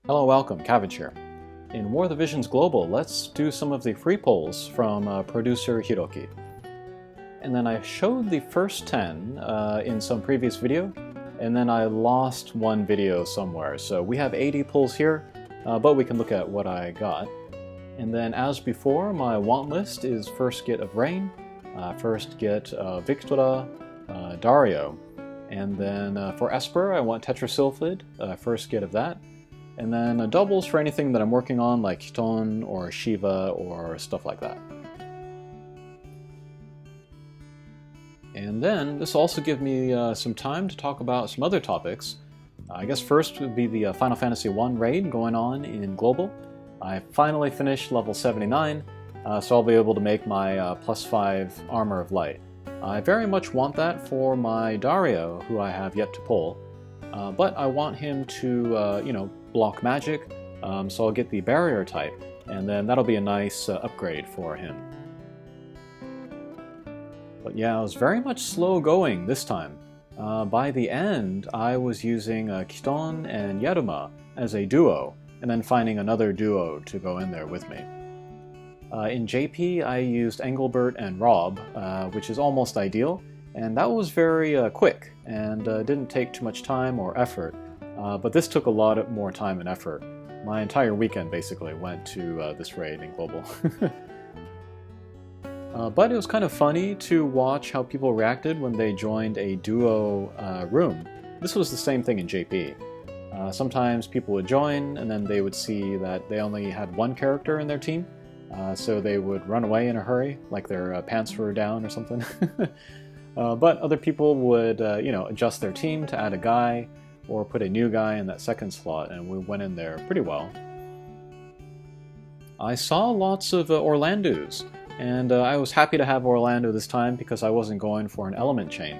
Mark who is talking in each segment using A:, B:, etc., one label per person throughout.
A: Hello, welcome, Cabbage here. In War of the Visions Global, let's do some of the free polls from producer Hiroki. And then I showed the first 10 in some previous video, and then I lost one video somewhere. So we have 80 polls here, but we can look at what I got. And then as before, my want list is first get of Rain, first get Viktora, Dario, and then for Esper I want Tetrasulfid, first get of that. And then doubles for anything that I'm working on, like Hiton or Shiva or stuff like that. And then this will also give me some time to talk about some other topics. I guess first would be the Final Fantasy I raid going on in Global. I finally finished level 79, so I'll be able to make my +5 Armor of Light. I very much want that for my Dario, who I have yet to pull. But I want him to, block magic, so I'll get the barrier type, and then that'll be a nice upgrade for him. But yeah, I was very much slow going this time. By the end, I was using Kiton and Yaruma as a duo, and then finding another duo to go in there with me. In JP, I used Engelbert and Rob, which is almost ideal, and that was very quick, and didn't take too much time or effort. But this took a lot more time and effort. My entire weekend basically went to this raid in Global. But it was kind of funny to watch how people reacted when they joined a duo room. This was the same thing in JP. Sometimes people would join and then they would see that they only had one character in their team, so they would run away in a hurry, like their pants were down or something. But other people would adjust their team to add a guy, or put a new guy in that second slot, and we went in there pretty well. I saw lots of Orlandos, and I was happy to have Orlando this time because I wasn't going for an element chain.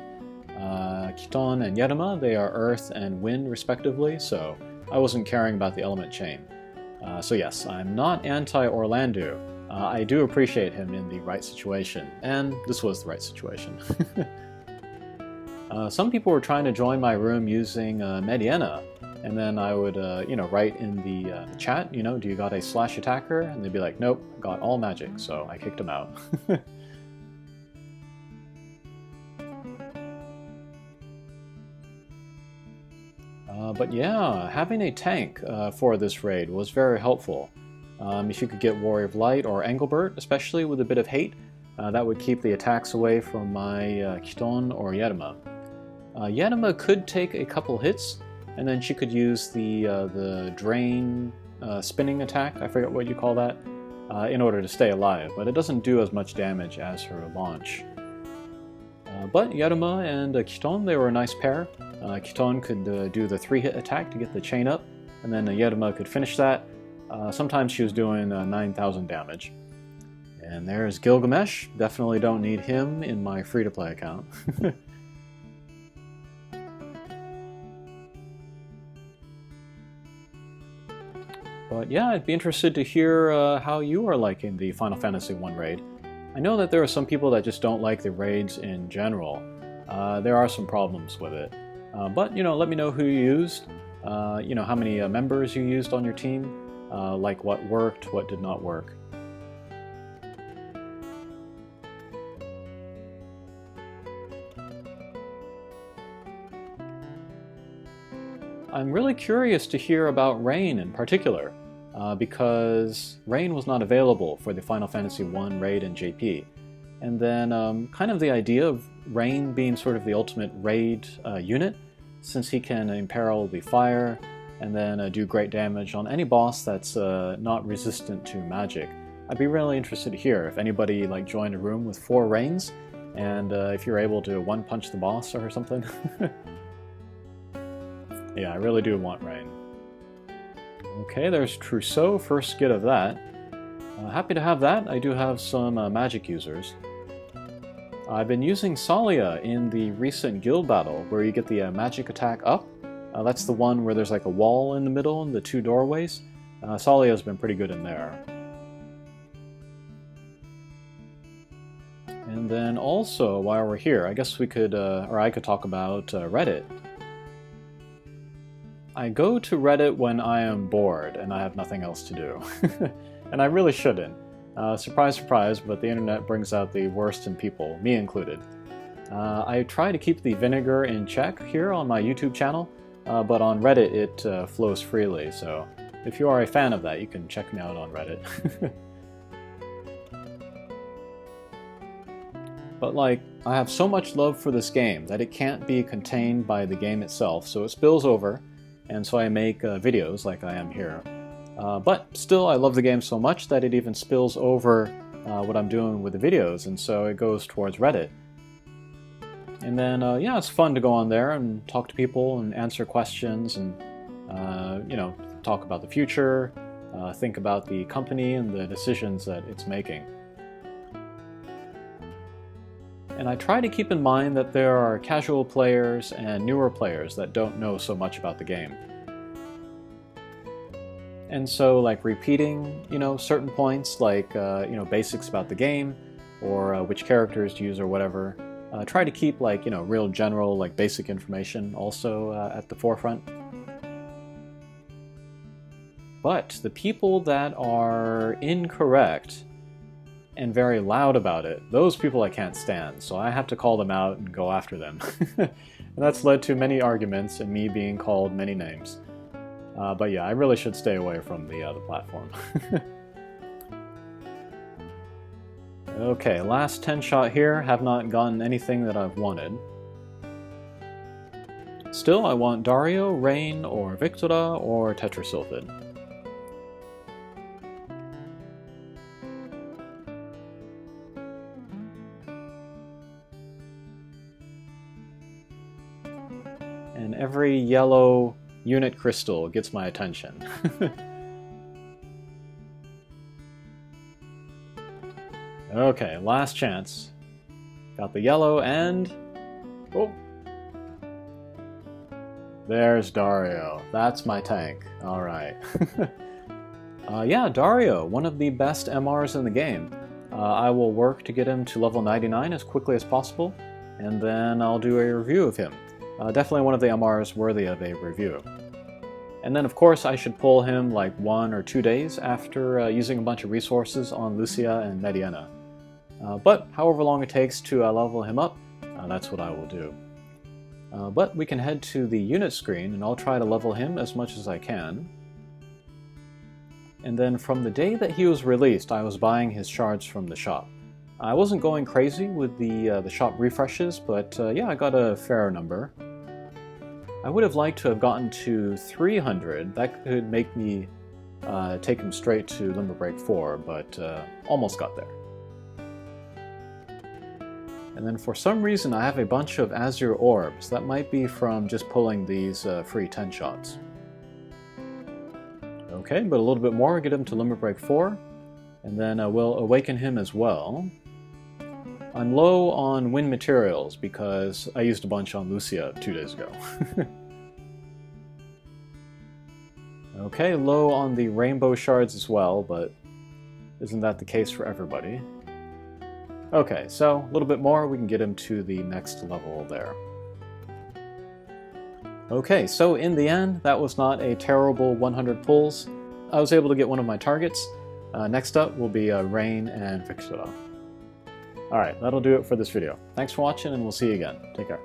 A: Kiton and Yaruma, they are earth and wind respectively, so I wasn't caring about the element chain. So yes, I'm not anti-Orlando. I do appreciate him in the right situation, and this was the right situation. Some people were trying to join my room using Mediana, and then I would, write in the chat, do you got a slash attacker? And they'd be like, nope, got all magic, so I kicked them out. But yeah, having a tank for this raid was very helpful. If you could get Warrior of Light or Engelbert, especially with a bit of hate, that would keep the attacks away from my Kiton or Yaruma. Yaruma could take a couple hits, and then she could use the drain spinning attack, I forget what you call that, in order to stay alive, but it doesn't do as much damage as her launch. But Yaruma and Kiton, they were a nice pair. Kiton could do the 3-hit attack to get the chain up, and then Yaruma could finish that. Sometimes she was doing 9,000 damage. And there's Gilgamesh. Definitely don't need him in my free-to-play account. But yeah, I'd be interested to hear how you are liking the Final Fantasy I raid. I know that there are some people that just don't like the raids in general. There are some problems with it. But, let me know who you used, how many members you used on your team, like what worked, what did not work. I'm really curious to hear about Rain in particular, because Rain was not available for the Final Fantasy I raid in JP. And then kind of the idea of Rain being sort of the ultimate raid unit, since he can imperil the fire and then do great damage on any boss that's not resistant to magic. I'd be really interested to hear if anybody joined a room with 4 Rains, and if you're able to one-punch the boss or something. Yeah, I really do want Rain. Okay, there's Trousseau, first get of that. Happy to have that. I do have some magic users. I've been using Salia in the recent guild battle, where you get the magic attack up. That's the one where there's like a wall in the middle and the 2 doorways. Salia's been pretty good in there. And then also, while we're here, I guess we could, or I could talk about Reddit. I go to Reddit when I am bored and I have nothing else to do. And I really shouldn't. Surprise, surprise, but the internet brings out the worst in people, me included. I try to keep the vinegar in check here on my YouTube channel, but on Reddit it flows freely, so if you are a fan of that, you can check me out on Reddit. But like, I have so much love for this game that it can't be contained by the game itself, so it spills over, and so I make videos like I am here. But still, I love the game so much that it even spills over what I'm doing with the videos, and so it goes towards Reddit. And then, yeah, it's fun to go on there and talk to people and answer questions and, you know, talk about the future, think about the company and the decisions that it's making. And I try to keep in mind that there are casual players and newer players that don't know so much about the game. And so, like, repeating, you know, certain points, like, you know, basics about the game, or which characters to use or whatever. Try to keep, like, you know, real general, like, basic information also at the forefront. But the people that are incorrect and very loud about it, those people I can't stand, so I have to call them out and go after them. And that's led to many arguments and me being called many names. But yeah, I really should stay away from the platform. Okay, last 10 shot here. Have not gotten anything that I've wanted. Still, I want Dario, Rain, or Viktora, or Tetrasulfid. And every yellow unit crystal gets my attention. Okay, last chance. Got the yellow and... oh! There's Dario. That's my tank. Alright. Yeah, Dario, one of the best MRs in the game. I will work to get him to level 99 as quickly as possible, and then I'll do a review of him. Definitely one of the MRs worthy of a review. And then of course I should pull him like 1 or 2 days after using a bunch of resources on Lucia and Mediana. But however long it takes to level him up, that's what I will do. But we can head to the unit screen and I'll try to level him as much as I can. And then from the day that he was released, I was buying his shards from the shop. I wasn't going crazy with the shop refreshes, but yeah, I got a fair number. I would have liked to have gotten to 300. That could make me take him straight to Limit Break 4, but almost got there. And then for some reason I have a bunch of Azure Orbs. That might be from just pulling these free 10 shots. Okay, but a little bit more, get him to Limit Break 4, and then we'll awaken him as well. I'm low on wind materials because I used a bunch on Lucia 2 days ago. Okay, low on the rainbow shards as well, but isn't that the case for everybody? Okay, so a little bit more, we can get him to the next level there. Okay, so in the end, that was not a terrible 100 pulls. I was able to get one of my targets. Next up will be Rain and Viktora. Alright, that'll do it for this video. Thanks for watching, and we'll see you again. Take care.